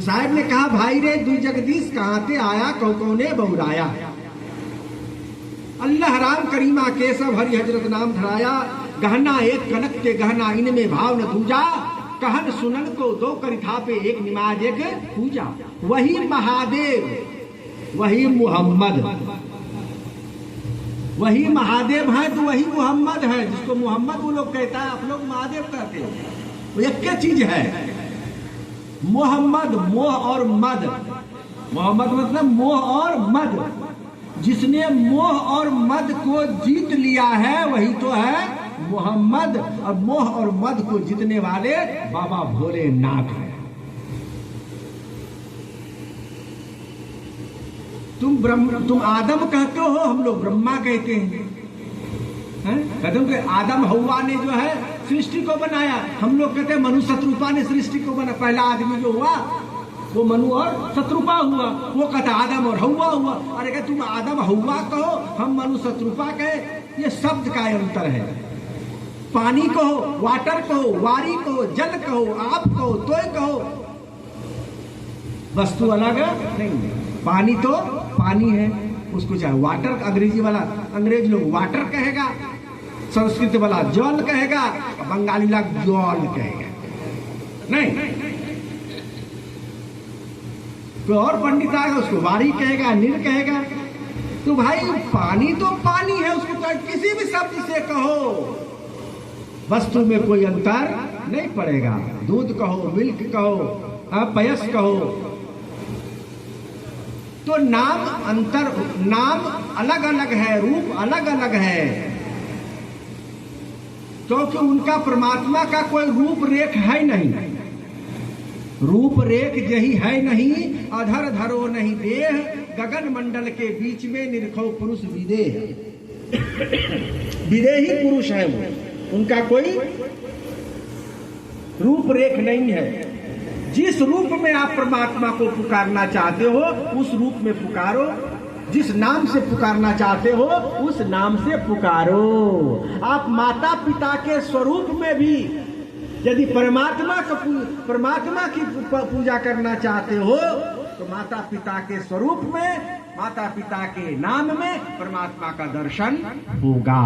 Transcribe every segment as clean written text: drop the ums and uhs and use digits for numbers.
साहब ने कहा, भाई रे दुई जगदीश कहाँ ते आया, कौने बहुराया। अल्लाह राम करीमा केशव हरि हजरत नाम धराया। गहना एक कनक के गहना, इनमें भाव न दूजा। कहन सुनन को दो करि थापे, एक निमाज एक पूजा। वही महादेव, वही मुहम्मद, वही महादेव है तो वही मुहम्मद है। जिसको मुहम्मद वो लोग कहता है, आप लोग महादेव कहते हो। वो एक क्या चीज है, मोहम्मद, मोह और मद। मोहम्मद मतलब मोह और मद। जिसने मोह और मद को जीत लिया है वही तो है मोहम्मद। और मोह और मद को जीतने वाले बाबा भोलेनाथ हैं। तुम आदम कहते हो, हम लोग ब्रह्मा कहते हैं। कहते आदम हव्वा ने जो है सृष्टि को बनाया, हम लोग कहते हैं मनु शत्रुपा ने सृष्टि को बनाया। पहला आदमी जो हुआ वो मनु और शत्रुपा हुआ, वो कहता आदम और हव्वा हुआ। अरे कहते तुम आदम हव्वा कहो, हम मनु शत्रुपा कहे, ये शब्द का अंतर है। पानी कहो, वाटर कहो, वारी कहो, जल कहो, आप कहो, तोय कहो, वस्तु अलग नहीं है। पानी तो पानी है, उसको चाहे वाटर, अंग्रेजी वाला अंग्रेज लोग वाटर कहेगा, संस्कृत वाला जल कहेगा, बंगाली लोग जल कहेगा। नहीं, कोई और पंडित आएगा उसको वारी कहेगा, नील कहेगा। तो भाई पानी तो पानी है, उसको तो किसी भी शब्द से कहो, वस्तु में कोई अंतर नहीं पड़ेगा। दूध कहो, मिल्क कहो, पयस कहो, तो नाम अंतर, नाम अलग अलग है, रूप अलग अलग है, क्योंकि उनका परमात्मा का कोई रूप रेख है नहीं। रूप रेख यही है नहीं, अधर धरो नहीं देह, गगन मंडल के बीच में निरखो पुरुष विदेह। विदेही पुरुष है वो, उनका कोई रूप रेख नहीं है। जिस रूप में आप परमात्मा को पुकारना चाहते हो उस रूप में पुकारो, जिस नाम से पुकारना चाहते हो उस नाम से पुकारो। आप माता पिता के स्वरूप में भी यदि परमात्मा की पूजा करना चाहते हो तो माता पिता के स्वरूप में, माता पिता के नाम में परमात्मा का दर्शन होगा।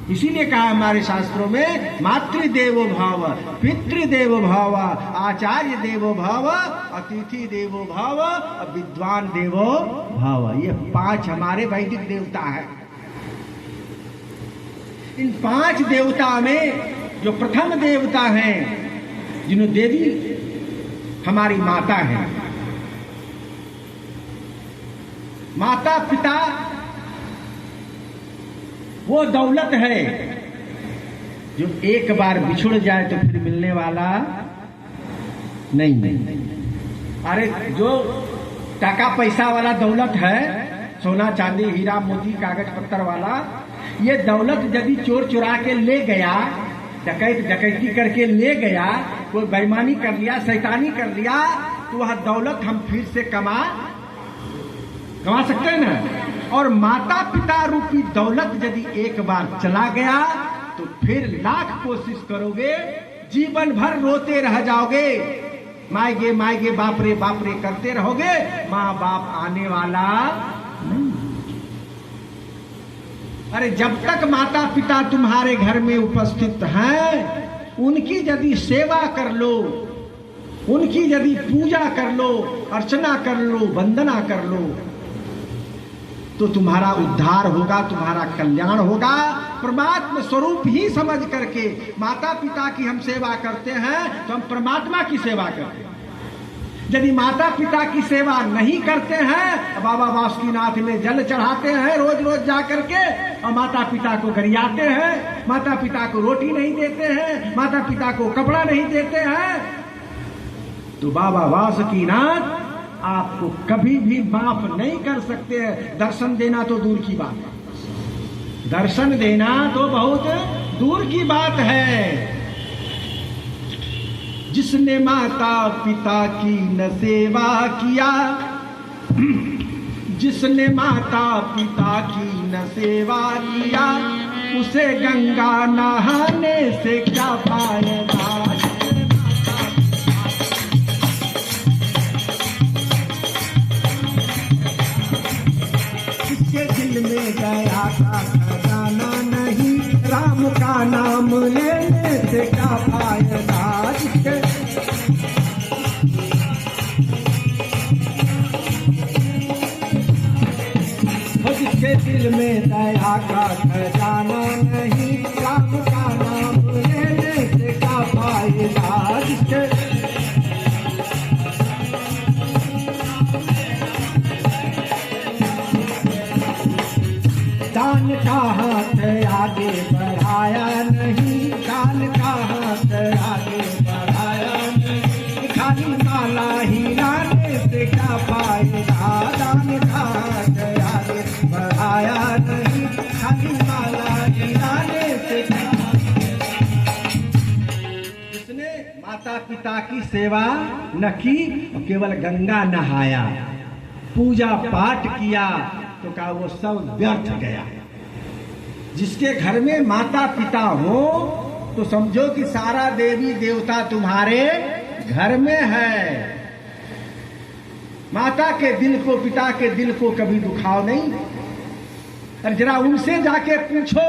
इसीलिए कहा हमारे शास्त्रों में, मातृदेवो भव, पितृदेवो भव, आचार्य देवो भव, अतिथि देवो भव, विद्वान देवो भव। ये 5 हमारे वैदिक देवता है। इन 5 देवता में जो प्रथम देवता हैं, जिन्होंने देवी हमारी माता है। माता पिता वो दौलत है जो एक बार बिछुड़ जाए तो फिर मिलने वाला नहीं। अरे जो टका पैसा वाला दौलत है, सोना चांदी हीरा मोती कागज पत्थर वाला, ये दौलत यदि चोर चुरा के ले गया, डकैती करके ले गया, कोई बेईमानी कर लिया, शैतानी कर लिया, तो वह दौलत हम फिर से कमा सकते हैं ना। और माता पिता रूपी दौलत यदि एक बार चला गया तो फिर लाख कोशिश करोगे, जीवन भर रोते रह जाओगे, मायगे मायगे बाप रे करते रहोगे, माँ बाप आने वाला नहीं। अरे जब तक माता पिता तुम्हारे घर में उपस्थित हैं, उनकी यदि सेवा कर लो, उनकी यदि पूजा कर लो, अर्चना कर लो, वंदना कर लो, तो तुम्हारा उद्धार होगा, तुम्हारा कल्याण होगा। परमात्मा स्वरूप ही समझ करके माता पिता की हम सेवा करते हैं तो हम परमात्मा की सेवा करते हैं। यदि माता पिता की सेवा नहीं करते हैं, बाबा बासुकीनाथ में जल चढ़ाते हैं रोज रोज जा करके, और माता पिता को गरियाते हैं, माता पिता को रोटी नहीं देते हैं, माता पिता को कपड़ा नहीं देते हैं, तो बाबा बासुकीनाथ आपको कभी भी माफ नहीं कर सकते हैं। दर्शन देना तो दूर की बात है, दर्शन देना तो बहुत दूर की बात है। जिसने माता पिता की न सेवा किया, जिसने माता पिता की न सेवा किया, उसे गंगा नहाने से क्या फायदा। में दया का खजाना नहीं, राम का नाम लेने से क्या फायदा। जिसके दिल में दया का खजाना नहीं, राम का नाम लेने से क्या फायदा। जिसके दान का हाथ आगे बढ़ाया नहीं, दान का हाथ आगे बढ़ाया नहीं, खाली माला ही लाने से क्या फायदा। दान का हाथ आगे बढ़ाया नहीं, खाली माला ही लाने से क्या। जिसने माता पिता की सेवा न की और केवल गंगा नहाया, पूजा पाठ किया, तो कहा वो सब व्यर्थ गया। जिसके घर में माता पिता हो तो समझो कि सारा देवी देवता तुम्हारे घर में है। माता के दिल को, पिता के दिल को कभी दुखाओ नहीं। और जरा उनसे जाके पूछो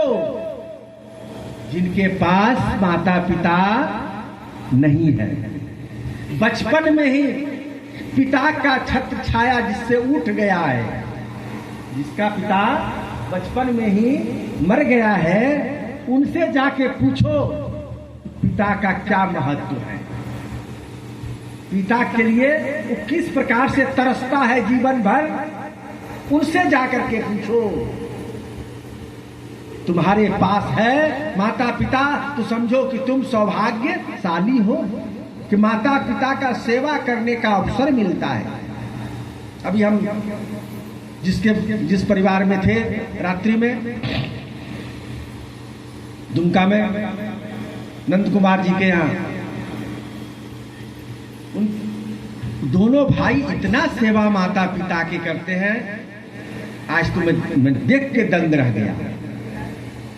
जिनके पास माता पिता नहीं है, बचपन में ही पिता का छत्र छाया जिससे उठ गया है, जिसका पिता बचपन में ही मर गया है, उनसे जाके पूछो पिता का क्या महत्व है, पिता के लिए वो किस प्रकार से तरसता है जीवन भर, उनसे जाकर के पूछो। तुम्हारे पास है माता पिता तो समझो कि तुम सौभाग्यशाली हो कि माता पिता का सेवा करने का अवसर मिलता है। अभी हम जिस परिवार में थे रात्रि में दुमका में नंद कुमार जी के यहाँ, उन दोनों भाई इतना सेवा माता पिता की करते हैं, आज तो मैं देख के दंग रह गया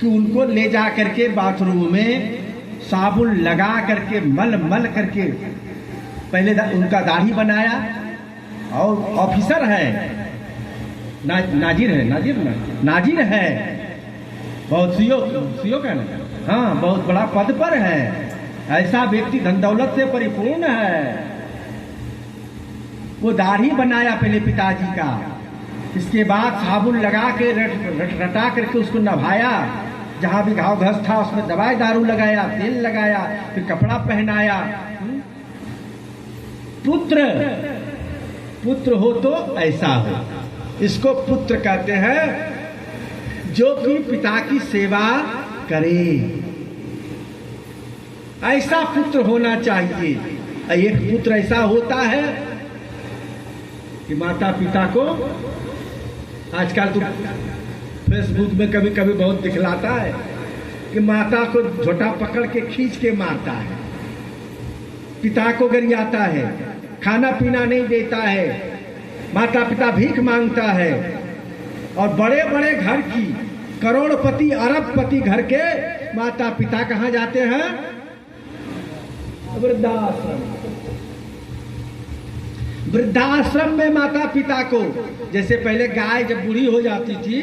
कि उनको ले जा करके बाथरूम में साबुन लगा करके मल मल करके पहले उनका दाढ़ी बनाया, और ऑफिसर है नाजिर है बहुत सीओ का ना, हाँ बहुत बड़ा पद पर है। ऐसा व्यक्ति धन दौलत से परिपूर्ण है। वो दाढ़ी बनाया पहले पिताजी का, इसके बाद साबुन लगा के रटा करके उसको नभाया, जहां भी घाव घस था उसमें दवाई दारू लगाया, तेल लगाया, फिर कपड़ा पहनाया। पुत्र हो तो ऐसा हो, इसको पुत्र कहते हैं जो कि पिता की सेवा करे। ऐसा पुत्र होना चाहिए। एक पुत्र ऐसा होता है कि माता पिता को, आजकल तो फेसबुक में कभी कभी बहुत दिखलाता है कि माता को झोटा पकड़ के खींच के मारता है, पिता को गरियाता है, खाना पीना नहीं देता है, माता पिता भीख मांगता है। और बड़े बड़े घर की करोड़पति अरबपति घर के माता पिता कहाँ जाते हैं? वृद्धाश्रम। वृद्धाश्रम में माता पिता को, जैसे पहले गाय जब बूढ़ी हो जाती थी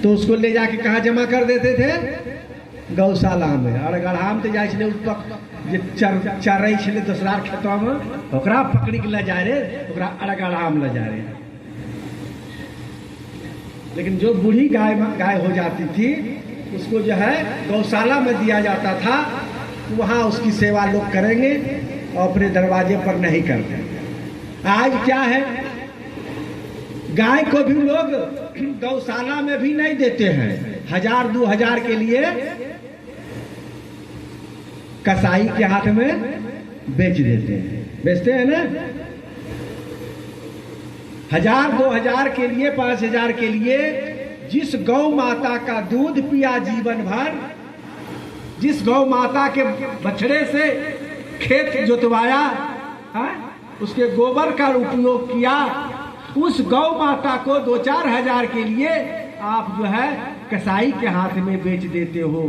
तो उसको ले जाके कहाँ जमा कर देते थे? गौशाला में। और गढ़ाम तो जाए चर छे दूसरा खेतवा में, ओकरा पकड़ी के ले जा रे, ओकरा अड़गढ़ाम ले जा रे। लेकिन जो बूढ़ी गाय हो जाती थी उसको जो है गौशाला में दिया जाता था, वहां उसकी सेवा लोग करेंगे और अपने दरवाजे पर नहीं करते। आज क्या है, गाय को भी लोग गौशाला में भी नहीं देते हैं, 1000-2000 के लिए कसाई के हाथ में बेच देते हैं, बेचते हैं ना। 1000-2000 के लिए, 5000 के लिए जिस गौ माता का दूध पिया जीवन भर, जिस गौ माता के बछड़े से खेत जोतवाया, उसके गोबर का उपयोग किया, उस गौ माता को 2-4 हजार के लिए आप जो है कसाई के हाथ में बेच देते हो।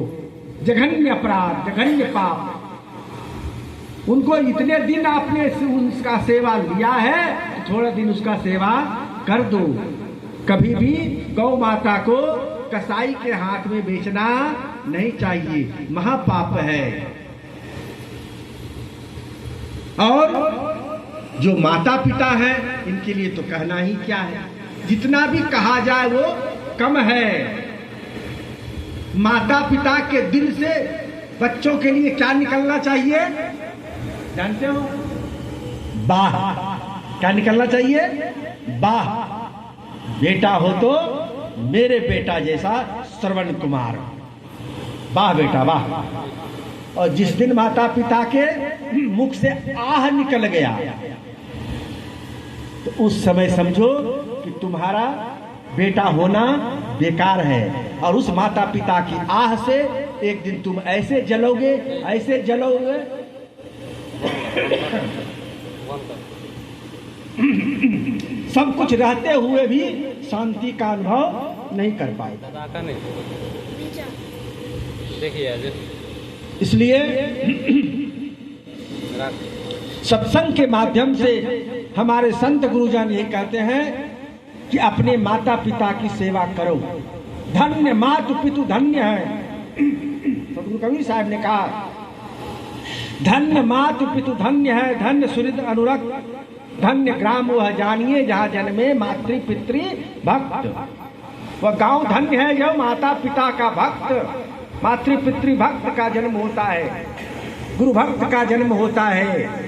जघन्य अपराध, जघन्य पाप। उनको इतने दिन आपने उसका सेवा लिया है, थोड़ा दिन उसका सेवा कर दो। कभी भी गौ माता को कसाई के हाथ में बेचना नहीं चाहिए, महापाप है। और जो माता पिता है इनके लिए तो कहना ही क्या है, जितना भी कहा जाए वो कम है। माता पिता के दिल से बच्चों के लिए क्या निकलना चाहिए जानते हो? वाह। क्या निकलना चाहिए? वाह, बेटा हो तो मेरे बेटा जैसा श्रवण कुमार, वाह बेटा वाह। और जिस दिन माता पिता के मुख से आह निकल गया तो उस समय समझो कि तुम्हारा बेटा होना बेकार है। और उस माता पिता की आह से एक दिन तुम ऐसे जलोगे, ऐसे जलोगे सब कुछ रहते हुए भी शांति का अनुभव नहीं कर पाएगा। इसलिए सत्संग के माध्यम से हमारे संत गुरुजन यही कहते हैं कि अपने माता पिता की सेवा करो। धन्य मातु पितु धन्य है। सतगुरु कबीर साहब ने कहा धन्य मातु पितु धन्य है, धन्य सुहृद अनुरक्त, धन्य ग्राम वह जानिए जहाँ जन्मे मातृ पितृ भक्त। वह गांव धन्य है जो माता पिता का भक्त, मातृ पितृ भक्त का जन्म होता है, गुरु भक्त का जन्म होता है।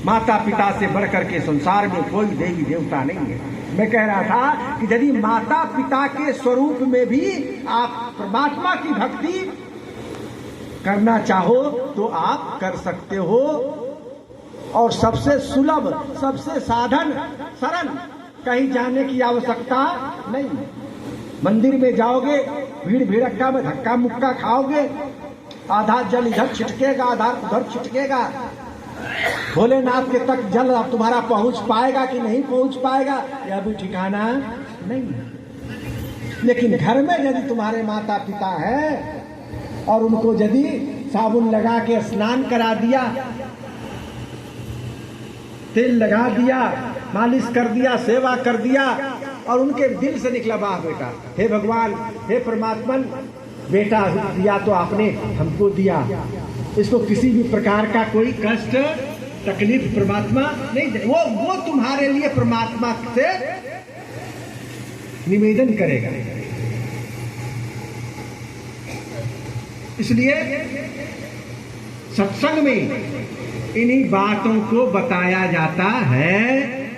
माता पिता से बढ़कर के संसार में कोई देवी देवता नहीं है। मैं कह रहा था कि यदि माता पिता के स्वरूप में भी आप परमात्मा की भक्ति करना चाहो तो आप कर सकते हो। और सबसे सुलभ, सबसे साधन सरल, कहीं जाने की आवश्यकता नहीं। मंदिर में जाओगे, भीड़ भीड़क्का में धक्का मुक्का खाओगे, आधा जल इधर छिटकेगा, आधा उधर छिटकेगा। भोलेनाथ के तक जल अब तुम्हारा पहुंच पाएगा कि नहीं पहुंच पाएगा यह भी ठिकाना नहीं। लेकिन घर में यदि तुम्हारे माता पिता है और उनको यदि साबुन लगा के स्नान करा दिया, तेल लगा दिया, मालिश कर दिया, सेवा कर दिया और उनके दिल से निकला वाह बेटा, हे भगवान, हे परमात्मन, बेटा दिया तो आपने हमको दिया, इसको किसी भी प्रकार का कोई कष्ट तकलीफ परमात्मा नहीं दे। वो तुम्हारे लिए परमात्मा से निवेदन करेगा। इसलिए सत्संग में इन्हीं बातों को बताया जाता है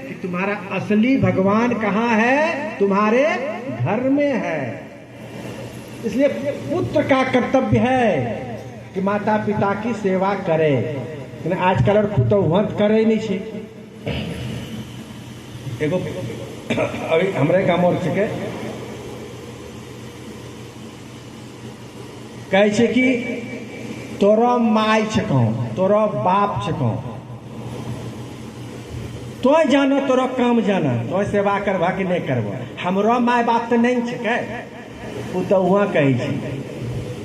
कि तुम्हारा असली भगवान कहाँ है? तुम्हारे घर में है। इसलिए पुत्र का कर्तव्य है कि माता पिता की सेवा करे। आजकल पुतो वंत करे नहीं छे। एगो अभी हमारे गाँव और छे कहे छे कि तोरा माय छको, तोरा बाप छको, तो जानो तोरा काम जाना, तो सेवा करवा कि नहीं करवा। हमरो माय बाप तो नहीं छे, पुतो वहाँ कहे छे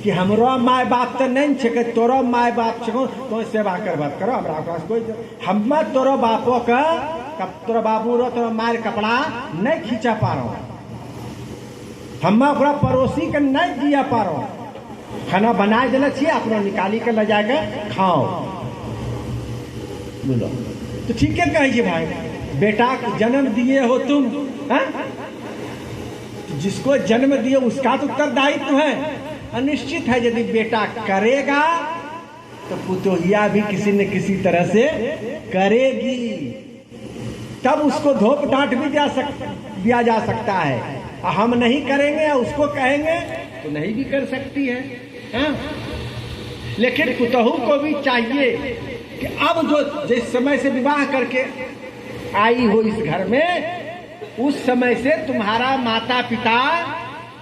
कि हमरो माय बाप तो नहीं छे, तोरो माय बाप छको, तो सेवा करवा करो। हमरा पास कोई हम तोरो बापो का, तोरा बाबू रो तोरा माय कपड़ा नहीं खींचा पा रहा, हम ओकरा पड़ोसी के नहीं दिया पा रहा। खाना बना देना चाहिए, अपना निकाली के ले जाके खाओ। बोलो तो ठीक है कहिए भाई, बेटा जन्म दिए हो तुम, है? जिसको जन्म दिए उसका तो उत्तरदायित्व है। अनिश्चित है यदि बेटा करेगा तो पुतोहिया भी किसी न किसी तरह से करेगी, तब उसको धोप डांट भी दिया जा सकता है। हम नहीं करेंगे या उसको कहेंगे तो नहीं भी कर सकती है, हाँ? लेकिन पुतहू को भी चाहिए कि अब जो जिस समय से विवाह करके आई हो इस घर में, उस समय से तुम्हारा माता पिता,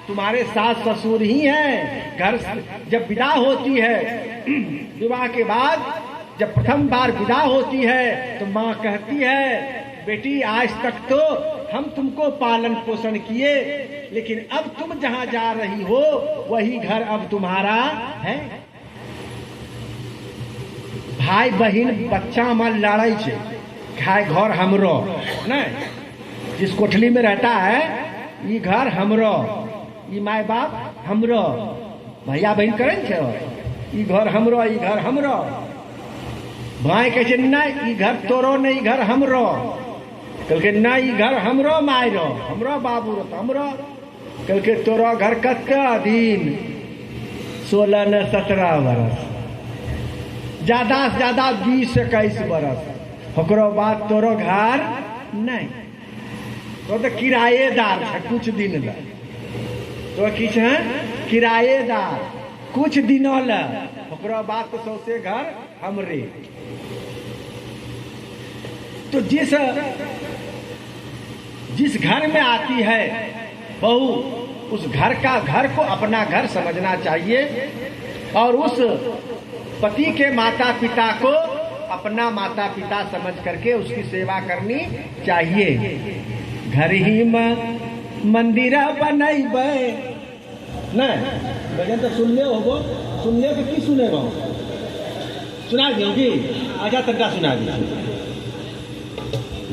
तुम्हारे सास ससुर ही हैं। घर जब विदा होती है, विवाह के बाद जब प्रथम बार विदा होती है तो माँ कहती है, बेटी आज तक तो हम तुमको पालन पोषण किए, लेकिन अब तुम जहाँ जा रही हो वही घर अब तुम्हारा है। भाई बहन बच्चा में लड़ाई छे, खाए घर हमरो नहीं, जिस कोठली में रहता है ये घर हमरो, ये माय बाप हमरो, भैया बहन करें छे ये घर हमरो, ये घर हमरो। भाई कहे छे नहीं ये घर तोरो नहीं, ये घर हमरो। कल के नहीं ये घर हमरो मायरो, हमरो बाबू रो हमरो। कल के तोरो घर कत्ता दिन 16 न 17 बरस, ज्यादा से ज्यादा 20-21 बरस, ओकरो बाद तोरो घर नहीं, तो किराएदार है कुछ दिन ला, तो किछ है किराएदार कुछ दिनों ला, ओकरो बाद तो सौसे घर हमरे। तो जिस घर में आती है बहू, उस घर को अपना घर समझना चाहिए और उस पति के माता पिता को अपना माता पिता समझ करके उसकी सेवा करनी चाहिए। घर ही में मंदिर बनैबे नहीं, भजन तो सुन ले होगो, सुन ले तो की सुनेगा, सुना दियो की आजा तक सुना दियो।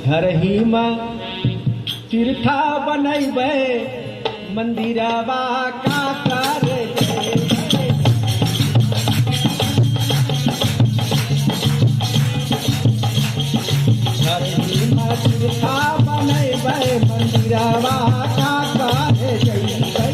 घर ही में तीर्था बनैबे मंदिरवा का करे, घर ही में तीर्था बनैबे मंदिरवा का करे जइबै।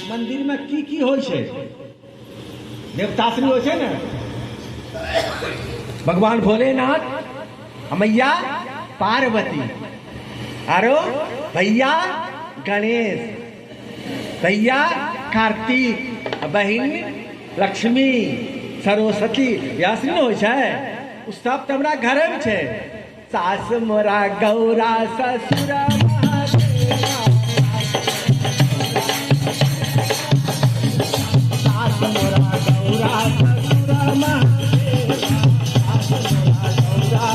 मंदिर में की होइ छै, देवताश्री होइ छै ने, भगवान भोलेनाथ, मैया पार्वती, आरो भैया गणेश, भैया कार्तिक, बहिन लक्ष्मी सरस्वती, यासनी होइ छै, उ सब तो हमरा घरे में छै। सास मोरा गौरा ससुर महादेवा, सास मोरा गौरा ससुर महादेवा, सास मोरा गौरा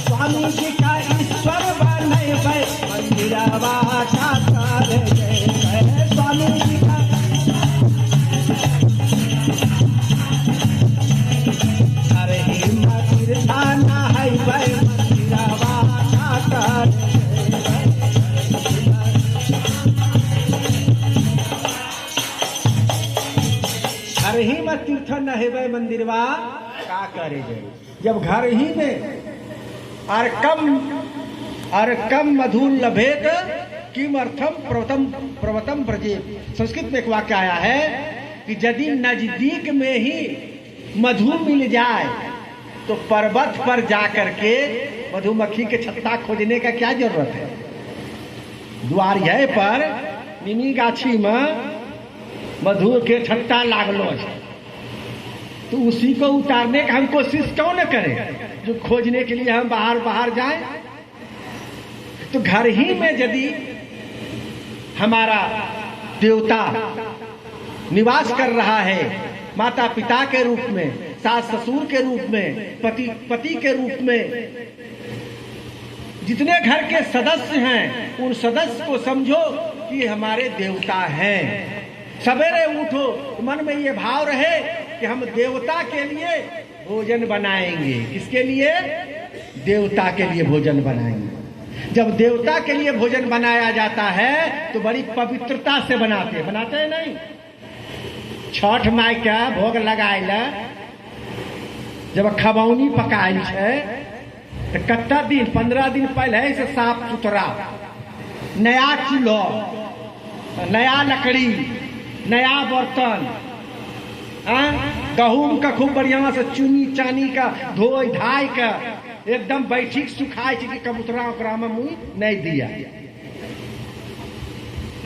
स्वामी जी का ईश्वर बनैबे मंदिरवा का करे जइबै। स्वामी जी का घर ही में तीर्था नहैबै मंदिरवा का करे जइबै। घर ही में तीर्थ नहैबै मंदिरवा का करे जइबै। जब घर ही में अर्कम मधुर लभेत किमर्थम प्रवतम ब्रजेत। संस्कृत में एक वाक्य आया है कि यदि नजदीक में ही मधु मिल जाए तो पर्वत पर जाकर के मधुमक्खी के छत्ता खोजने का क्या जरूरत है। द्वारिये पर निमी गाछी में मधु के छत्ता लागलो है, तो उसी को उतारने का हम कोशिश क्यों न करें, जो खोजने के लिए हम बाहर जाएं। तो घर ही में यदि हमारा देवता निवास कर रहा है, माता पिता के रूप में, सास ससुर के रूप में, पति के रूप में, जितने घर के सदस्य हैं उन सदस्य को समझो कि हमारे देवता हैं। सवेरे उठो मन में ये भाव रहे कि हम देवता के लिए भोजन बनाएंगे। किसके लिए? देवता के लिए भोजन बनाएंगे। जब देवता के लिए भोजन बनाया जाता है तो बड़ी पवित्रता से बनाते हैं नहीं। छठ माई का भोग लगाए जब खबौनी पकायल है तो कत्ता दिन 15 दिन पहले से साफ सुथरा, नया चूल्हा, नया लकड़ी, नया बर्तन, गहूम का खूब बढ़िया से चुनी चानी का धोई धाई का एकदम बैठी सुखाई कि कबूतरा ओकरा में मुँह नहीं दिया।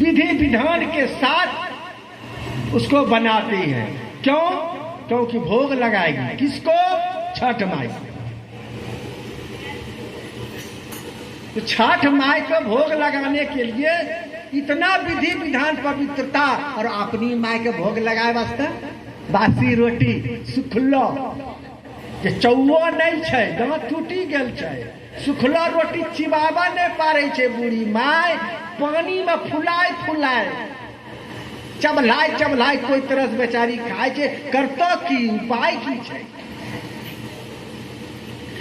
विधि विधान के साथ उसको बनाते हैं। क्यों? क्योंकि भोग लगाएगी। किसको? छठ माई। तो छठ माई को भोग लगाने के लिए इतना विधि विधान पवित्रता, और अपनी माई के भोग लगाए वास्ते बासी रोटी सुखलो जे चौओ नहीं छे, दांत टूटी गेल छे, सुखलो रोटी चिबाबा नहीं पारे छे बूढ़ी माई, पानी में फुलाए फुलाए चबलाय चबलाय कोई तरह से बेचारी खाए छे, करतो की उपाय की छे।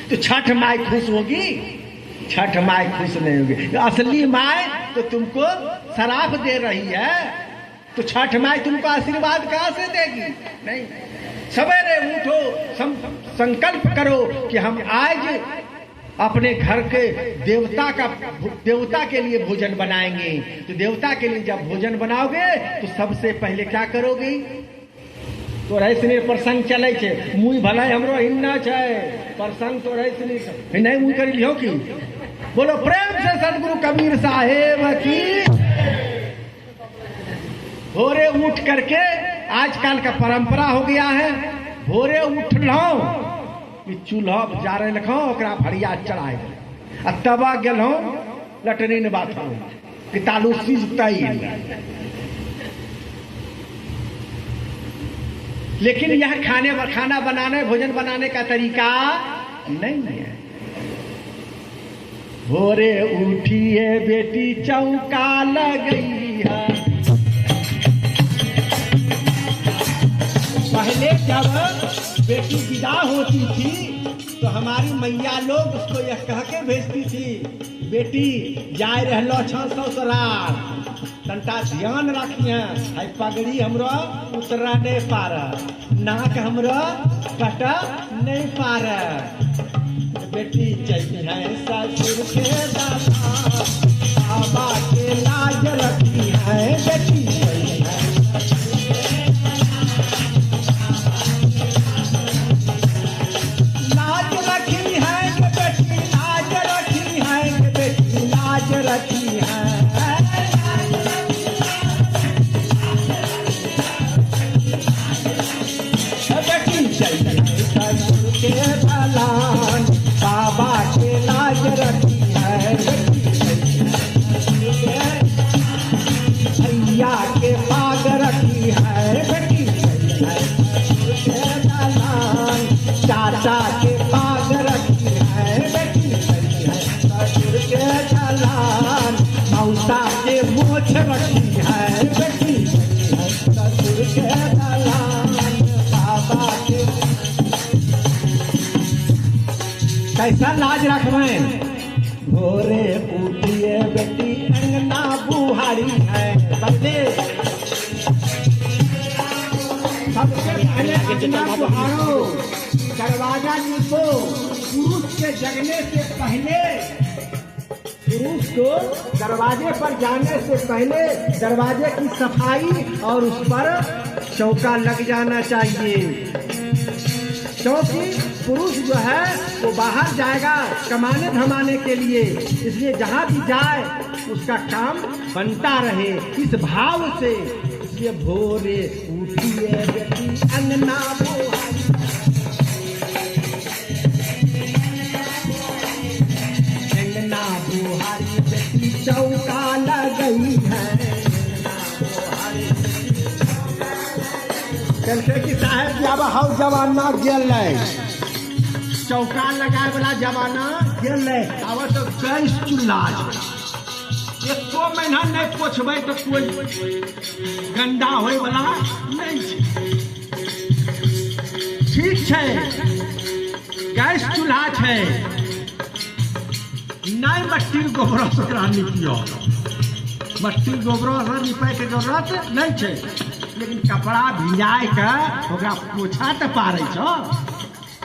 तो छठ माई खुश होगी? छठ माई खुश नहीं होगी। असली माई तो तुमको शराब दे रही है, तो छठ माई तुमको आशीर्वाद कहां से देगी? नहीं। सवेरे उठो, संकल्प करो कि हम आज अपने घर के देवता के लिए भोजन बनाएंगे। तो देवता के लिए जब भोजन बनाओगे तो सबसे पहले क्या करोगे? तो ऐसने प्रसंग चले छे, मुँह भला हमरो हिन्ना छे, प्रसंग तो ऐसने नहीं मुँह कर लियो की। बोलो प्रेम से सदगुरु कबीर साहेब की। भोरे उठ करके, आजकल का परंपरा हो गया है, भोरे उठ लो चूल्हा जा रहे लखो ओकरा भरिया चढ़ाए आ तबा गेलो लटरीन बाथरूम कि तालू सीजतई। लेकिन यह खाना बनाने भोजन बनाने का तरीका नहीं है। भोरे उठिए बेटी चौका लगई है। पहले जब बेटी विदा होती थी तो हमारी मैया लोग उसको यह कह के भेजती थी, बेटी जाए रहलो छ ससुराल, तंटा ध्यान रखिए, है पगड़ी हमरो उतरा नहीं पार, नाक हमरो कटा नहीं पार। बेटी चली है ससुर के दादा, बाबा के लाज रखी है। बेटी चली है लाज रखी है कि बेटी लाज रखी है कि बेटी लाज रखी है। बेटी चली है ससुर के दलान, बाबा के लाज रखी है। भैया के बाग रखी है। बेटी के दलान, चाचा के बाग रखी है। बेटी ससुर के दलान, मौसा के मोछ रखी है। बेटी ससुर के दलान, बाबा के। कैसा लाज रखवे? भोरे उठिए बेटी अंगना बुहारी है। सबसे पहले अंगना बुहारो, दरवाजा नीपो। पुरुष के जगने से पहले, पुरुष को दरवाजे पर जाने से पहले दरवाजे की सफाई और उस पर चौका लग जाना चाहिए। क्योंकि पुरुष जो है वो बाहर जाएगा कमाने धमाने के लिए, इसलिए जहाँ भी जाए उसका काम बनता रहे, इस भाव से। इसलिए भोरे उठिए बेटी अंगना बुहारी, अंगना बुहारी बेटी चौका लगई है। कहते कि साहेब जब हाउ जमाना गेल, चौका लगाए वाला जमाना गेल, अब तो गैस चूल्हा एको महीना नहीं पोछबै तो कोई गंदा होए वाला नहीं छै। ठीक छै, गैस चूल्हा छै, नहीं मट्टी गोबर से ओकरा निपियो, मट्टी गोबर से निपै के जरूरत नहीं छै। लेकिन कपड़ा भिजाए के ओकरा पोछा तो पारे छो,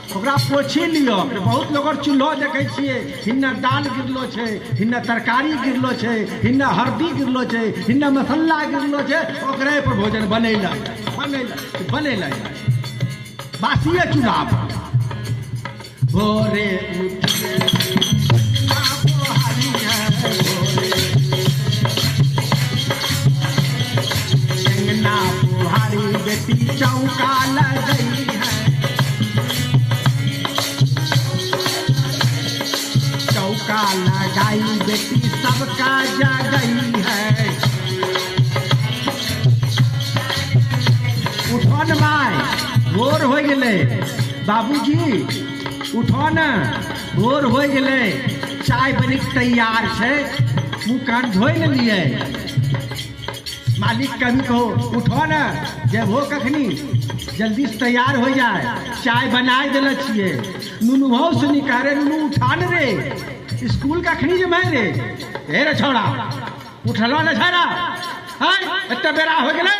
ओकरा पोछी लियो। बहुत लोग चूल्हो देखे छियै, हिन्ना दाल गिरलो छै, हिन्ना तरकारी गिरलो छै, हिन्ना हल्दी गिरलो छै, हिन्ना मसाला गिरलो छै, ओकरे पर भोजन बनेला बासिए चूल्हा पर। भोरे अंगना बुहारी बेटी चौका लगई है। भोर हो गए बाबूजी, उठो ना, भोर हो गए, चाय बनी तैयार है, मुँह कान धोई न लिए। मालिक कभी कहो उठो ना, जब हो कखनी जल्दी से तैयार हो जाए, चाय बनाए दिल छिए। नुनुहो से निकारे, नुनु उठा न रे, स्कूल कखनी जमा रे, हे रे छोड़ा उठलो न छारा, हाय इतना बेरा हो गए।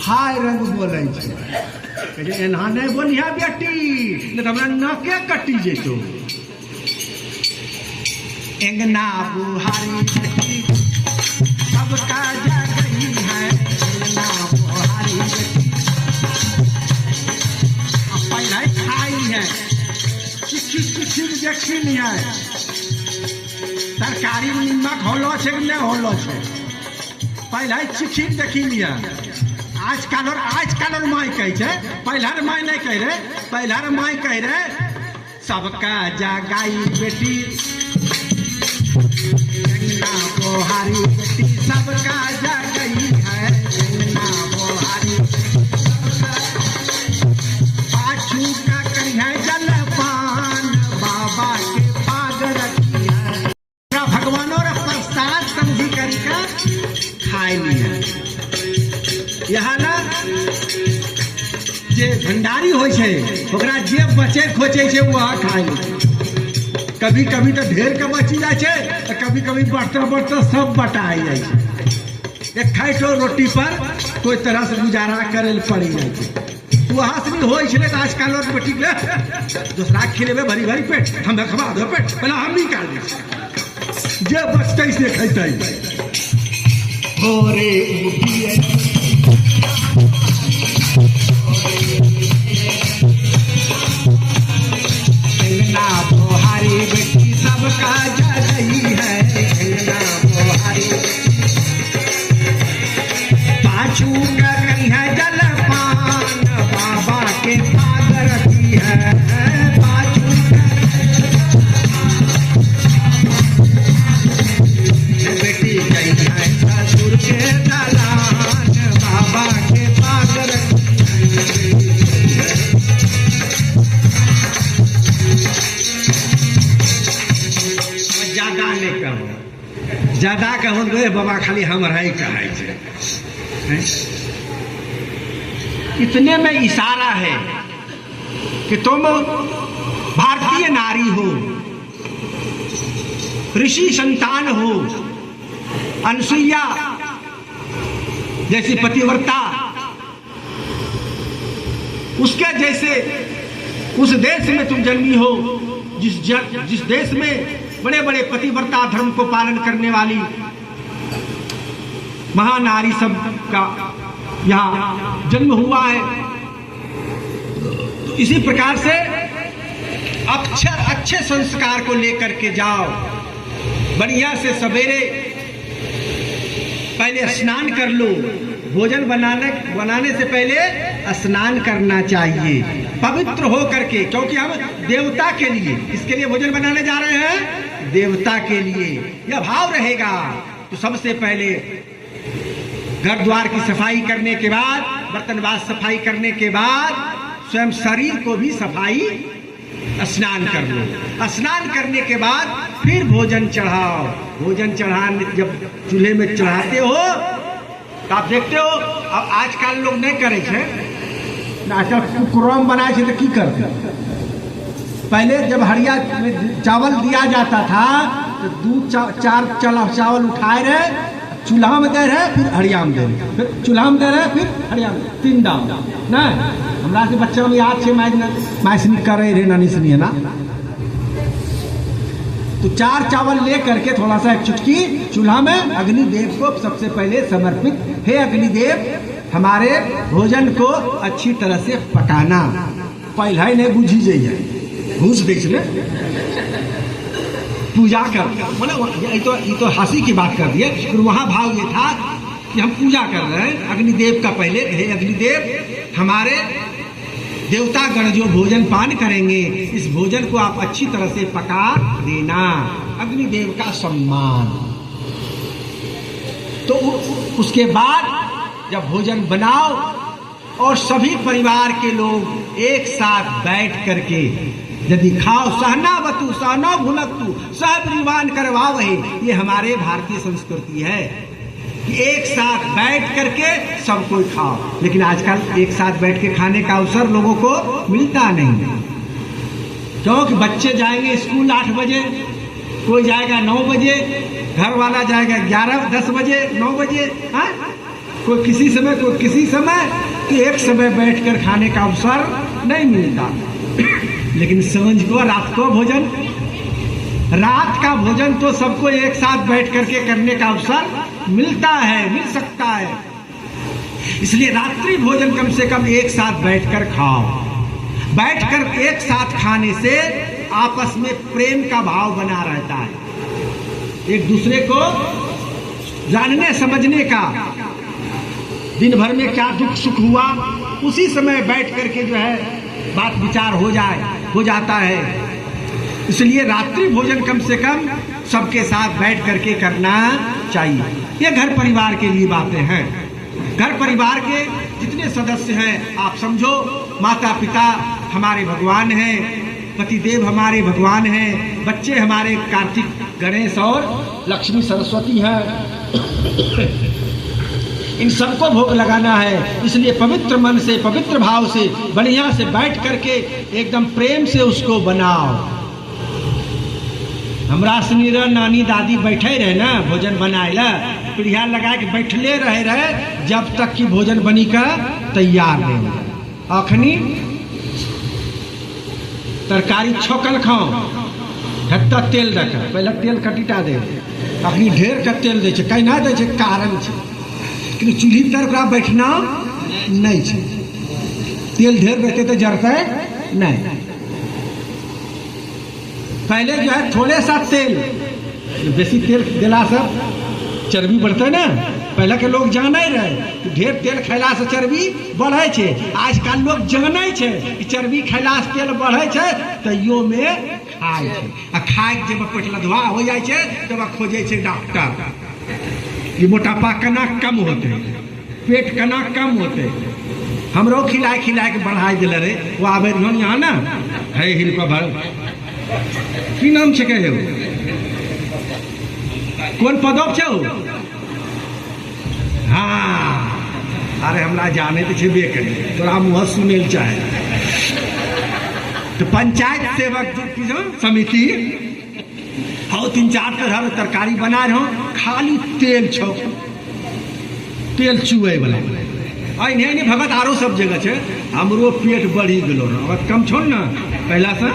हाय रंग बोले छे, एना नहीं बोलिया बेटी, नहीं तो हमरा नके कटी जेतो। एंगना बुहारी बेटी सबका जा गई है, एंगना बुहारी बेटी पहले खाई है, चिट्ठी चिट्ठी देखी नहीं है, तरकारी में नमक होलो छे कि नहीं होलो छे, पहले चिट्ठी देखी लिया। आजकल और माई कहे छे, पहले माई नहीं कह रहे, पहले माई कह रहे सबका जगाई बेटी, एंगना बुहारी बेटी सबका जगई है, एंगना बुहारी पाछू का करी है जलपान, बाबा के पाग रखी है, भगवानों रे प्रसाद समझी करके खाए लिया। यहाँ ना जे भंडारी होय छे ओकरा जे बचे खोचे छे वह खाए। कभी कभी तो ढेर के बची जाए छे, कभी कभी बढ़ते बढ़ते सब बटाई जाए छे। एक खाइटो रोटी पर कोई तरह से गुजारा करे पड़ी जाए छे। वहाँ से भी होय छे आजकल और बेटी ले दूसरा खिलेबे भरी भरी पेट, हम खबा दो पेट, पहले हम निकाल दे जे बचते से खैते। भोरे उठिए एंगना बुहारी बेटी सबका जगई है, एंगना बुहारी पाछू का करी है जलपान, बाबा के पाग रखी है, पाछू बेटी गई है ससुर के दलान, बाबा के पाग रखी ज्यादा कहूँ रे बाबा खाली हम है कहे छे। इतने में इशारा है कि तुम भारतीय नारी हो, ऋषि संतान हो, अनसुईया जैसी पतिव्रता, उसके जैसे उस देश में तुम जन्मी हो जिस देश में बड़े बड़े पतिव्रता धर्म को पालन करने वाली महानारी सब का यहाँ जन्म हुआ है। तो इसी प्रकार से अच्छे संस्कार को लेकर के जाओ, बढ़िया से सवेरे पहले स्नान कर लो, भोजन बनाने से पहले स्नान करना चाहिए पवित्र हो करके, क्योंकि हम देवता के लिए इसके लिए भोजन बनाने जा रहे हैं, देवता के लिए यह भाव रहेगा। तो सबसे पहले घर द्वार की सफाई करने के बाद, बर्तन बास सफाई करने के बाद स्वयं शरीर को भी सफाई, स्नान कर लो। स्नान करने के बाद फिर भोजन चढ़ाओ। भोजन चढ़ाने जब चूल्हे में चढ़ाते हो तो आप देखते हो अब आजकल लोग नहीं करे छे, आजकल कुकरम बनाए छे तो की करते। पहले जब हरिया चावल दिया जाता था तो दूध चार चावल उठाए रहे, चूल्हा में दे रहे, फिर हरिया में दे रहे, फिर चूल्हा में दे रहे, फिर हरिया में, 3 दाम नहीं। हमरा से बच्चा में याद छे मैसनी करे रहे नानी सुनिए ना, तो 4 चावल ले करके थोड़ा सा एक चुटकी चूल्हा में अग्निदेव को सबसे पहले समर्पित, हे अग्निदेव हमारे भोजन को अच्छी तरह से पकाना, पहला ही नहीं बुझी जाइए घूस देख ले पूजा कर, बोले ये तो हंसी की बात कर दी है, फिर वहाँ भाव ये था कि हम पूजा कर रहे हैं अग्निदेव का। पहले हे अग्निदेव हमारे देवता गण जो भोजन पान करेंगे इस भोजन को आप अच्छी तरह से पका देना, अग्निदेव का सम्मान। तो उसके बाद जब भोजन बनाओ और सभी परिवार के लोग एक साथ बैठ करके यदि खाओ, सहना बतु सहना भुनकतु सह परिवान करवाओ है। ये हमारे भारतीय संस्कृति है कि एक साथ बैठ करके सब कोई खाओ। लेकिन आजकल एक साथ बैठ के खाने का अवसर लोगों को मिलता नहीं, क्योंकि बच्चे जाएंगे स्कूल 8 बजे, कोई जाएगा 9 बजे, घर वाला जाएगा 11-10 बजे 9 बजे, हाँ कोई किसी समय कोई किसी समय, तो एक समय बैठकर खाने का अवसर नहीं मिलता। लेकिन सांझ को रात को भोजन, रात का भोजन तो सबको एक साथ बैठ करके करने का अवसर मिलता है, मिल सकता है। इसलिए रात्रि भोजन कम से कम एक साथ बैठकर खाओ। बैठकर एक साथ खाने से आपस में प्रेम का भाव बना रहता है, एक दूसरे को जानने समझने का। दिन भर में क्या दुख सुख हुआ, उसी समय बैठ करके जो है बात विचार हो जाता है। इसलिए रात्रि भोजन कम से कम सबके साथ बैठ करके करना चाहिए। ये घर परिवार के लिए बातें हैं। घर परिवार के जितने सदस्य हैं आप समझो, माता पिता हमारे भगवान हैं, पतिदेव हमारे भगवान हैं, बच्चे हमारे कार्तिक गणेश और लक्ष्मी सरस्वती हैं। इन सबको भोग लगाना है। इसलिए पवित्र मन से, पवित्र भाव से, बढ़िया से बैठ करके एकदम प्रेम से उसको बनाओ। हमरा सनी नानी दादी बैठे रहे ना भोजन बनाए ला, पीढ़िया लगा के बैठले रहे जब तक कि भोजन बनी का तैयार नहीं। अखनी तरकारी छोकल खाओ, ढक्का तेल रख, पहले तेल कटिटा दे, अखनी ढेर का तेल दे, कहीं ना दे, कारण कि चूल्ही पर ओकरा बैठना नहीं है। तेल ढेर रहते तो जरते नहीं। पहले जो है थोड़े सा तेल, बेसी तेल दिला से चर्बी बढ़ते ना। पहले के लोग जाने रहे ढेर तेल खैला से चर्बी बढ़े छे। आजकल लोग जाने छे कि चर्बी खैला से तेल बढ़े छे, तैयो में खाए छे। आ खाए जब पेट लदवा हो जाए छे तब खोजे छे डॉक्टर कि मोटापा कना कम होते, पेट कना कम होते। हमरो खिलाए खिलाए के बढ़ाई दिले रे। वो आबे रहो यहाँ ना है हिनको भर की नाम छे कहे कौन पदक छे? हाँ, अरे हमरा जाने तो छेबे करे, तोरा मुँह सुनेल चाहे। तो पंचायत सेवक की जो समिति हाँ 3-4 तरह तरकारी बना रहे हो, खाली तेल छो, तेल चुए वाला नहीं भगत आरो सब जगह छे। हमरो पेट बढ़ी गेलो अब कम छोड़ ना। पहला से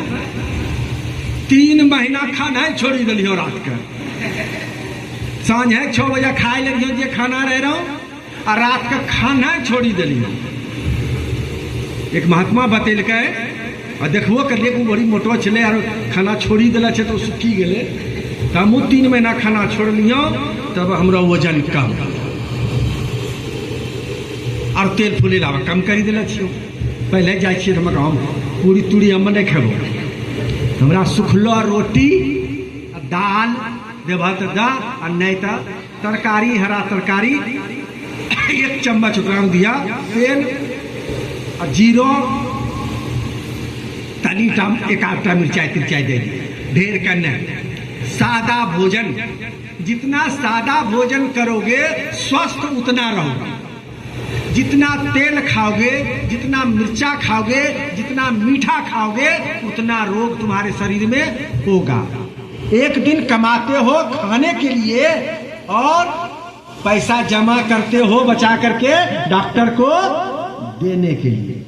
3 महीना खाना छोड़ी दिलियो, रात के सांझ है 6 बजे खाए लगियो जे खाना रह रहा हूँ, और रात का खाना छोड़ी दिलियो। एक महात्मा बतेलकै और देखबो करिए कि बड़ी मोटो छे और खाना छोड़ी दिला छे तो सुखी गेले। तो हम 3 महीना खाना छोड़ लियो, तब हमरा वजन कम और तेल फूले लावा कम करी दिला छियो। पहले जाए छिए हम गाँव पूरी तूरी हम नहीं खेबो, हमरा सुखलो रोटी दाल देबह तो दा, और नहीं तो तरकारी हरा तरकारी 1 चम्मच ओकरा में दिया, तेल और जीरो, तनी टाम 1-8 मिर्चाई तिरचाई दे दी, ढेर का नहीं। सादा भोजन, जितना सादा भोजन करोगे स्वस्थ उतना रहोगे। जितना तेल खाओगे, जितना मिर्चा खाओगे, जितना मीठा खाओगे, उतना रोग तुम्हारे शरीर में होगा। एक दिन कमाते हो खाने के लिए और पैसा जमा करते हो बचा करके डॉक्टर को देने के लिए।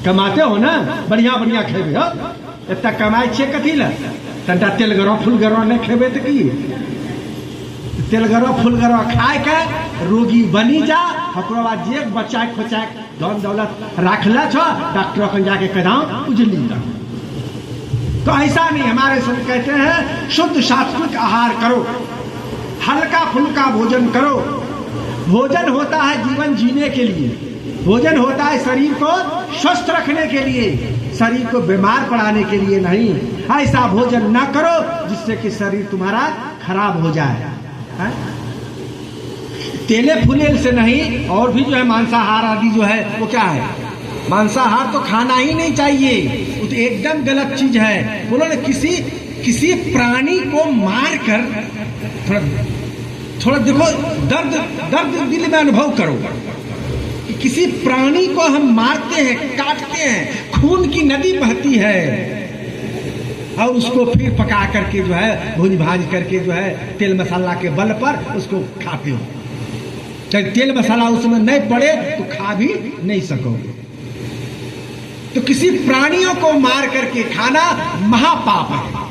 कमाते हो ना, बढ़िया बढ़िया खेबे हो, इतना कमाई छे कथी ला? तंटा तेल गरो फूल गरो नहीं खेबे तो की तेल गरो फूल गरो खाए के रोगी बनी जा। ओकरो बाद जे बच्चा खोचा धन दौलत रखला छो, डॉक्टर को जाके कदाम उजली जा। तो ऐसा नहीं, हमारे संत कहते हैं शुद्ध सात्विक आहार करो, हल्का फुल्का भोजन करो। भोजन होता है जीवन जीने के लिए, भोजन होता है शरीर को स्वस्थ रखने के लिए, शरीर को बीमार पड़ाने के लिए नहीं। ऐसा भोजन ना करो जिससे कि शरीर तुम्हारा खराब हो जाए। तेले फुलेल से नहीं, और भी जो है मांसाहार आदि जो है वो क्या है, मांसाहार तो खाना ही नहीं चाहिए, वो तो एकदम गलत चीज है। बोलो ना, किसी प्राणी को मार कर थोड़ा देखो, दर्द दिल में अनुभव करो कि किसी प्राणी को हम मारते हैं, काटते हैं, खून की नदी बहती है, और उसको फिर पका करके जो है भून भाज करके जो है तेल मसाला के बल पर उसको खाते हो। चाहे तेल मसाला उसमें नहीं पड़े तो खा भी नहीं सकोगे। तो किसी प्राणियों को मार करके खाना महापाप है।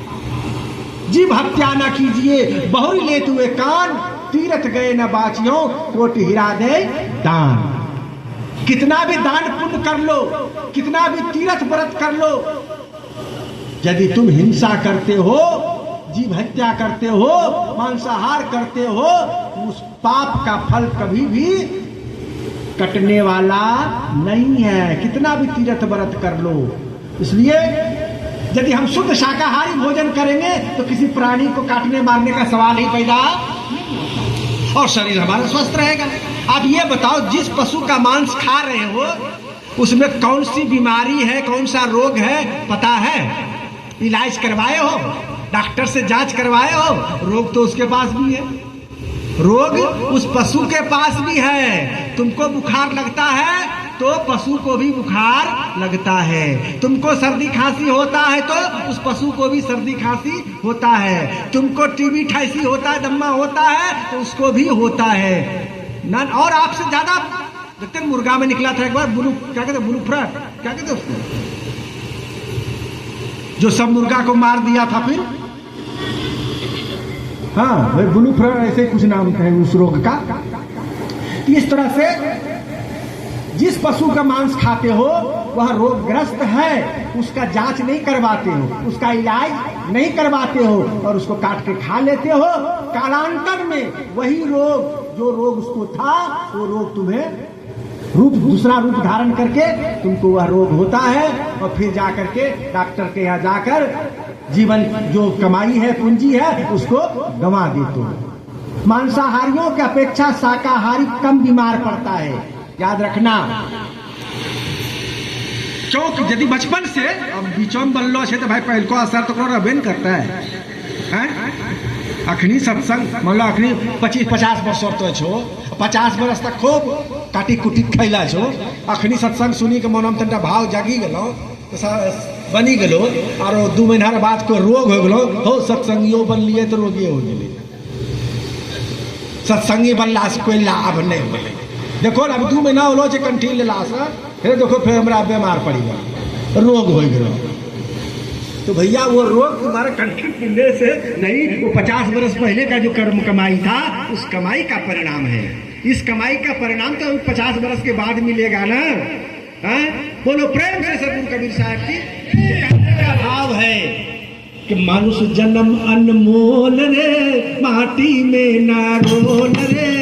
जीव हत्या न कीजिए, बहुरी लेत हुए कान, तीरथ गए न बाचियों, कोटि हीरा दे दान। कितना भी दान पुण्य कर लो, कितना भी तीर्थ व्रत कर लो, यदि तुम हिंसा करते हो, जीव हत्या करते हो, मांसाहार करते हो, उस पाप का फल कभी भी कटने वाला नहीं है, कितना भी तीर्थ व्रत कर लो। इसलिए यदि हम शुद्ध शाकाहारी भोजन करेंगे तो किसी प्राणी को काटने मारने का सवाल ही पैदा, और शरीर हमारा स्वस्थ रहेगा। अब ये बताओ, जिस पशु का मांस खा रहे हो उसमें कौन सी बीमारी है, कौन सा रोग है, पता है? इलाज करवाए हो, डॉक्टर से जांच करवाए हो? रोग तो उसके पास भी है, रोग उस पशु के पास भी है। तुमको बुखार लगता है तो पशु को भी बुखार लगता है, तुमको सर्दी खांसी होता है तो उस पशु को भी सर्दी खांसी होता है, तुमको टीबी ठैसी होता है, दम्मा होता है तो उसको भी होता है। नन और आपसे ज्यादा देखते, मुर्गा में निकला था एक बार क्या कहते, ब्लू फ्रॉग, क्या कहते उसको, जो सब मुर्गा को मार दिया था फिर, हाँ भाई ब्लू फ्रॉग ऐसे कुछ नाम है उस रोग का। इस तरह से जिस पशु का मांस खाते हो वह रोगग्रस्त है, उसका जांच नहीं करवाते हो, उसका इलाज नहीं करवाते हो और उसको काट के खा लेते हो। कालांतर में वही रोग, जो रोग उसको था, वो रोग तुम्हें दूसरा रूप धारण करके तुमको वह रोग होता है, और फिर जाकर के डॉक्टर के यहाँ जाकर जीवन जो कमाई है, पूंजी है, उसको गंवा देते हो। मांसाहारियों की अपेक्षा शाकाहारी कम बीमार पड़ता है, याद रखना। क्योंकि यदि बचपन से अब बीचों में बनलो है तो भाई पहल को असर तो रहबे न करता है। अखनी सत्संग मान लो अखनी 25-50 वर्ष तो छो, 50 वर्ष तक खूब काटी कुटी खैला छो, अखनी सत्संग सुनी के मन में तनिटा भाव जागी गलो तो बनी गलो, और 2 महीना बाद को रोग हो गलो, हो सत्संगियों बन लिए तो रोगी हो गए। सत्संगी बनला से कोई लाभ नहीं मिले। देखो अब 2 महीना होलो जे कंठी लेला से, फिर देखो फिर हमरा बीमार पड़ी गया, रोग हो गया। तो भैया वो रोग तुम्हारे कंठी पीने से नहीं, वो 50 वर्ष पहले का जो कर्म कमाई था उस कमाई का परिणाम है। इस कमाई का परिणाम तो 50 वर्ष के बाद मिलेगा ना। बोलो प्रेम से सदगुरु कबीर साहब की का भाव है कि मनुष्य जन्म अनमोल रे, माटी में ना रोल रे,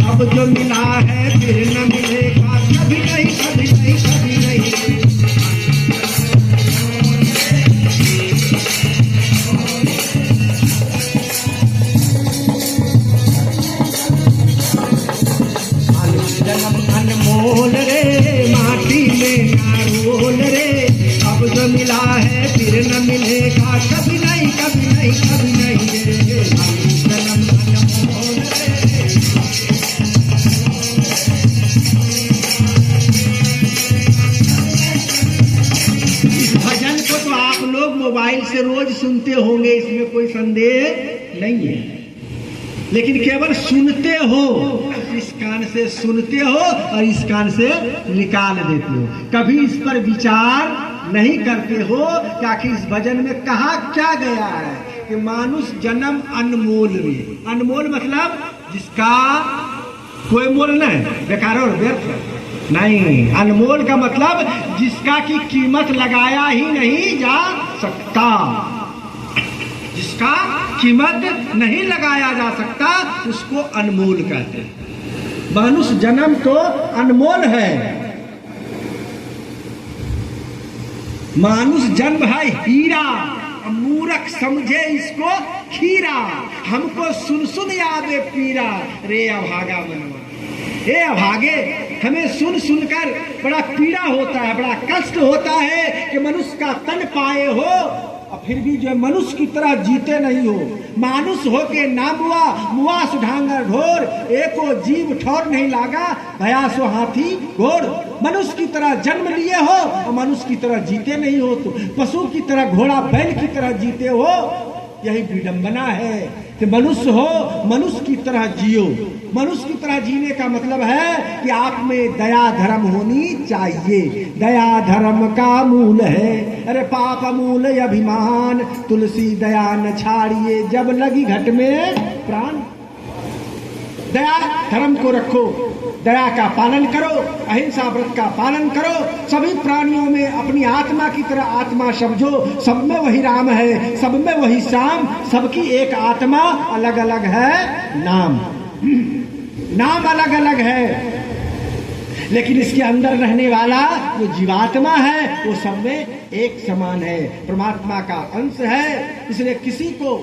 अब जो मिला है फिर न मिलेगा, कभी नहीं कभी नहीं कभी नहीं। अनमोल रे, माटी में ना रोल रे, अब जो मिला है फिर न मिलेगा, कभी नहीं कभी नहीं कभी नहीं रे। जन्म अनमोल रे। इस भजन को तो आप लोग मोबाइल से रोज सुनते होंगे, इसमें कोई संदेह नहीं है, लेकिन केवल सुनते हो, इस कान से सुनते हो और इस कान से निकाल देते हो, कभी इस पर विचार नहीं करते हो कि आखिर इस भजन में कहा क्या गया है कि मानुष जन्म अनमोल में। अनमोल मतलब जिसका कोई मोल नहीं, बेकार और व्यर्थ नहीं। अनमोल का मतलब जिसका की कीमत लगाया ही नहीं जा सकता, जिसका कीमत नहीं लगाया जा सकता उसको अनमोल कहते हैं। मानुष जन्म तो अनमोल है, मानुष जन्म है हीरा, मूर्ख समझे इसको खीरा, हमको सुन सुन यादे पीरा, रे अभागा मनवा। हे अभागे, हमें सुन सुनकर बड़ा पीड़ा होता है, बड़ा कष्ट होता है कि मनुष्य का तन पाए हो और फिर भी जो मनुष्य की तरह जीते नहीं हो। मानुष हो के ना मुआ, मुआ सुढांगर ढोर, एको जीव ठौर नहीं लागा, भया सो हाथी घोड़। मनुष्य की तरह जन्म लिए हो और मनुष्य की तरह जीते नहीं हो, तो पशु की तरह, घोड़ा बैल की तरह जीते हो। यही विडंबना है कि मनुष्य हो, मनुष्य की तरह जियो। मनुष्य की तरह जीने का मतलब है कि आप में दया धर्म होनी चाहिए। दया धर्म का मूल है, अरे पाप मूल अभिमान, तुलसी दया न छाड़िए जब लगी घट में प्राण। दया धर्म को रखो, दया का पालन करो, अहिंसा व्रत का पालन करो, सभी प्राणियों में अपनी आत्मा की तरह आत्मा समझो। सब में वही राम है, सब में वही श्याम, सबकी एक आत्मा, अलग अलग है नाम। नाम अलग अलग है, लेकिन इसके अंदर रहने वाला जो जीवात्मा है वो सब में एक समान है, परमात्मा का अंश है। इसलिए किसी को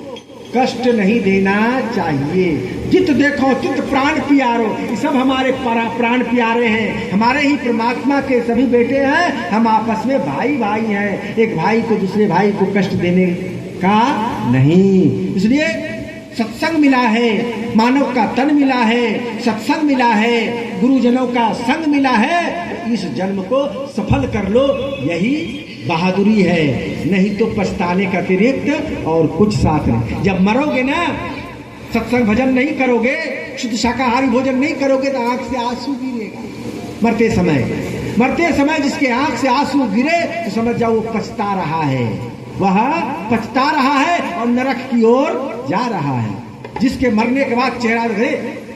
कष्ट नहीं देना चाहिए। जित देखो तित प्राण प्यारो, ये सब हमारे प्राण प्यारे हैं, हमारे ही परमात्मा के सभी बेटे हैं। हम आपस में भाई भाई हैं, एक भाई को दूसरे भाई को कष्ट देने का नहीं। इसलिए सत्संग मिला है, मानव का तन मिला है, सत्संग मिला है, गुरुजनों का संग मिला है। इस जन्म को सफल कर लो, यही बहादुरी है, नहीं तो पछताने का अतिरिक्त और कुछ साथ नहीं। जब मरोगे ना, सत्संग भजन नहीं करोगे, शुद्ध शाकाहारी भोजन नहीं करोगे तो आंख से आंसू गिरेगा। मरते समय जिसके आंख से आंसू गिरे तो समझ जाओ वो पछता रहा है, वह पछता रहा है और नरक की ओर जा रहा है। जिसके मरने के बाद चेहरा देखे,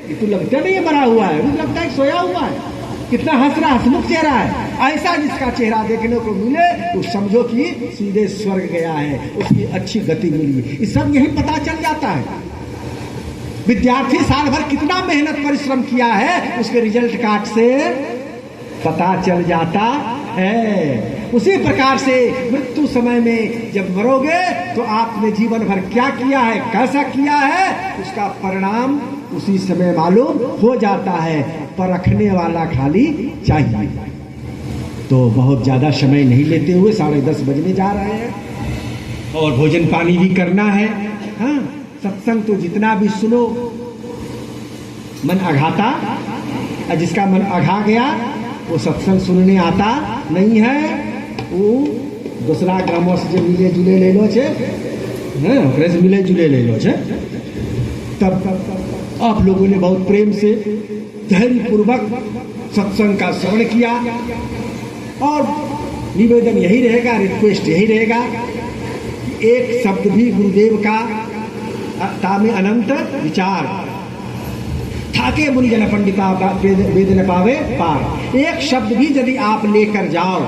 ये तो लगता नहीं है मरा हुआ है, मुझे लगता है सोया हुआ है, कितना हंस रहा, हंसमुख चेहरा है। ऐसा जिसका चेहरा देखने को मिले तो समझो कि सीधे स्वर्ग गया है, उसकी अच्छी गति मिली है। इस सब यही पता चल जाता है। विद्यार्थी साल भर कितना मेहनत परिश्रम किया है, उसके रिजल्ट कार्ड से पता चल जाता है। उसी प्रकार से मृत्यु समय में जब मरोगे तो आपने जीवन भर क्या किया है, कैसा किया है, उसका परिणाम उसी समय मालूम हो जाता है। परखने वाला खाली चाहिए। तो बहुत ज्यादा समय नहीं लेते हुए 10:30 बजने जा रहे हैं और भोजन पानी भी करना है। हाँ, सत्संग तो जितना भी सुनो मन अघाता, और जिसका मन अघा गया वो सत्संग सुनने आता नहीं है। वो दूसरा ग्रामों से मिले जुले ले लो छे, मिले जुले ले लो छे। तब आप लोगों ने बहुत प्रेम से धैर्य पूर्वक सत्संग का श्रवण किया और निवेदन यही रहेगा, रिक्वेस्ट यही रहेगा कि एक शब्द भी गुरुदेव का तामे अनंत विचार थाके मुनि जन पंडिता वेद न पावे पार। एक शब्द भी यदि आप लेकर जाओ,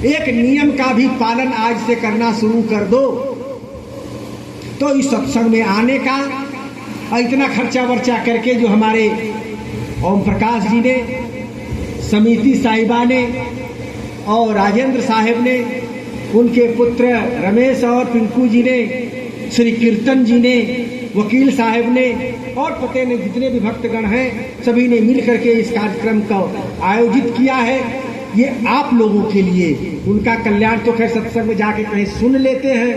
एक नियम का भी पालन आज से करना शुरू कर दो, तो इस सत्संग में आने का इतना खर्चा वर्चा करके जो हमारे ओम प्रकाश जी ने, समिति साहिबा ने और राजेंद्र साहेब ने, उनके पुत्र रमेश और पिंकू जी ने, श्री कीर्तन जी ने, वकील साहब ने और पते ने जितने भी भक्तगण हैं सभी ने मिल करके इस कार्यक्रम को आयोजित किया है। ये आप लोगों के लिए, उनका कल्याण तो खैर सत्संग में जाके कहीं सुन लेते हैं,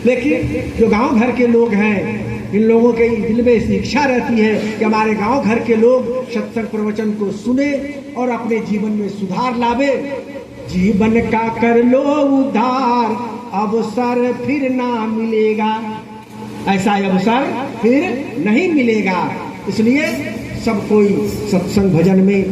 लेकिन जो गांव घर के लोग हैं इन लोगों के दिल में इस इच्छा रहती है कि हमारे गांव घर के लोग सत्संग प्रवचन को सुने और अपने जीवन में सुधार लावे। जीवन का कर लो उद्धार, अवसर फिर ना मिलेगा, ऐसा अवसर फिर नहीं मिलेगा। इसलिए सब कोई सत्संग भजन में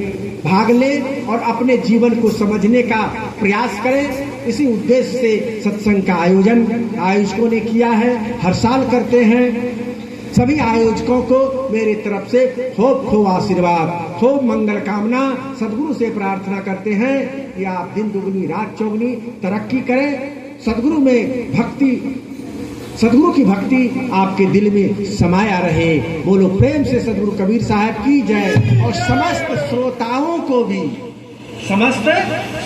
भाग ले और अपने जीवन को समझने का प्रयास करें। इसी उद्देश्य से सत्संग का आयोजन आयोजकों ने किया है, हर साल करते हैं। सभी आयोजकों को मेरी तरफ से खूब आशीर्वाद, खूब मंगल कामना। सदगुरु से प्रार्थना करते हैं कि आप दिन दुगनी रात चौगनी तरक्की करें, सदगुरु में भक्ति, सदगुरु की भक्ति आपके दिल में समाया रहे। बोलो प्रेम से सदगुरु कबीर साहब की जय। और समस्त श्रोताओं को भी, समस्त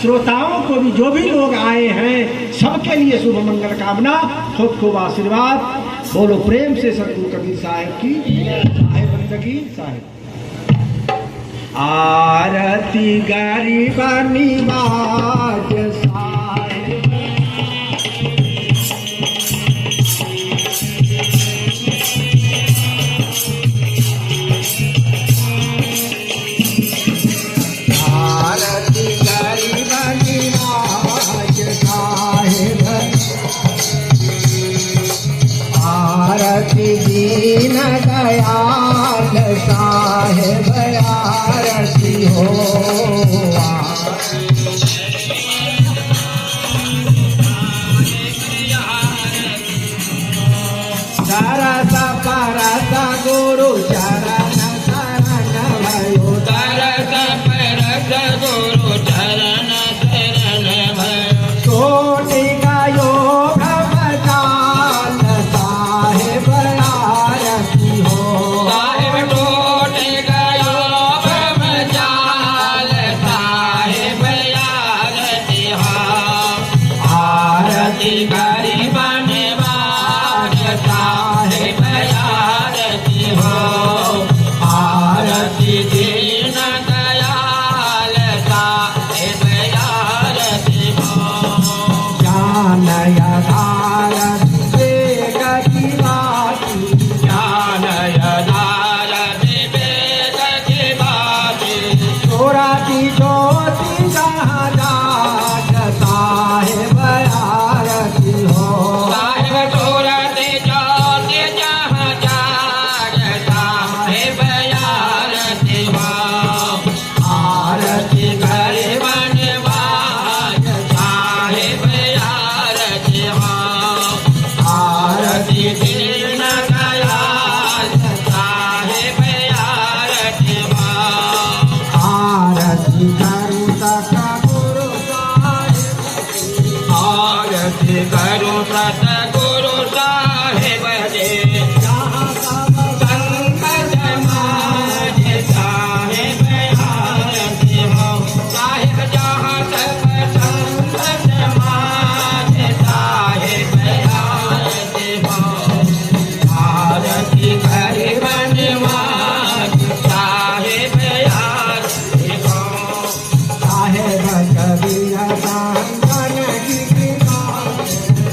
श्रोताओं को भी, जो भी लोग आए हैं सबके लिए शुभ मंगल कामना, खूब आशीर्वाद। बोलो प्रेम से सदगुरु कबीर साहब की, साहेब बंदगी साहेब। आरती गरीबनी बाज साहेब आरती गरीबनी बाज साहेब आरती दीन दयाल साहेब आरती हो सरस परस गुरु चरण शरण भयो तरस परस गुरु चरण शरण भयो सोटी गयो ब्रह्मचाल साहेब आरती हो साहेब टूट गयो ब्रह्मचाल साहेब आरती हो आरती गरीबन बाज साहेब आरती हो आरती दीन दयाल साहेब आरती हो ज्ञान यधार विवेक की बाती ज्ञान यदार विवेक की बाती चोराती ज्योति जहाँ जाग साहेब आरती हो साहेब टोरते जाते जहाँ जाग साहेब आरती हो आरती गरीबन बाज साहेब आरती हो आरती दीन दयाल साहेब आरती हो आरती करू सत गुरु साहेब आरती करो सतगुरु साहेब जी जहाँ सब संकट समाज साहेब आरती हो साहेब जहाँ तक संकट समाज साहेब आरती हो आरती गरीबन बाज साहेब आरती हो साहेब कबीर संतन की कृपा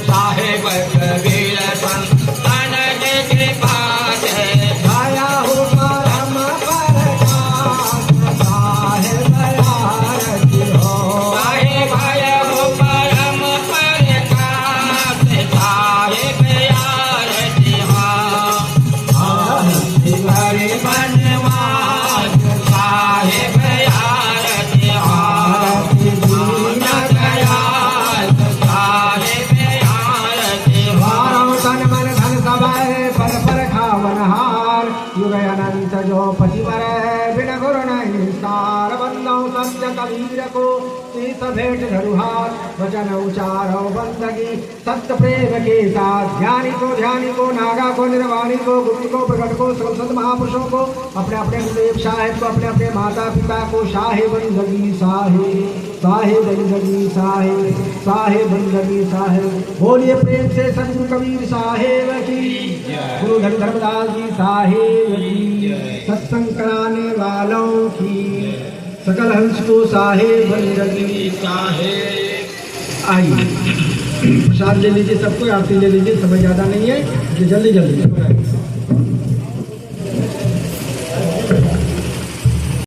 साहेब कबीर संतन की कृपा है दया हो परम प्रकाश साहेब आरती हो साहेब भय हो परम प्रकाश साहेब आरती हो आरती गरीबन बाज साहेब आरती हो आरती दीन दयाल साहेब आरती हो वारम तन मन धन सबाए पर पर खावन हार युग अनंत जो पति मरे बिन गुरु नहीं निस्तार बंदौ सत्य कबीर को तीस भेंट धरुहार वचन उचारो बंदगी सत्य प्रेम के साथ ज्ञानी को नागा को निर्वाणी को गुप्ति को प्रकट को सकल संत महापुरुषों को अपने अपने गुरुदेव साहेब को अपने अपने माता पिता को साहे बंदगी साहे साहे बंदगी साहे साहे बंदगी साहे बोलिए प्रेम से सतगुरु कबीर साहेब की गुरु धन धर्मदास जी साहेब की सत्संग कराने वालों की सकल हंस को साहेब बंदगी साहेब आइए प्रसाद ले लीजिए सबको आरती ले लीजिए समय ज़्यादा नहीं है जल्दी जल्दी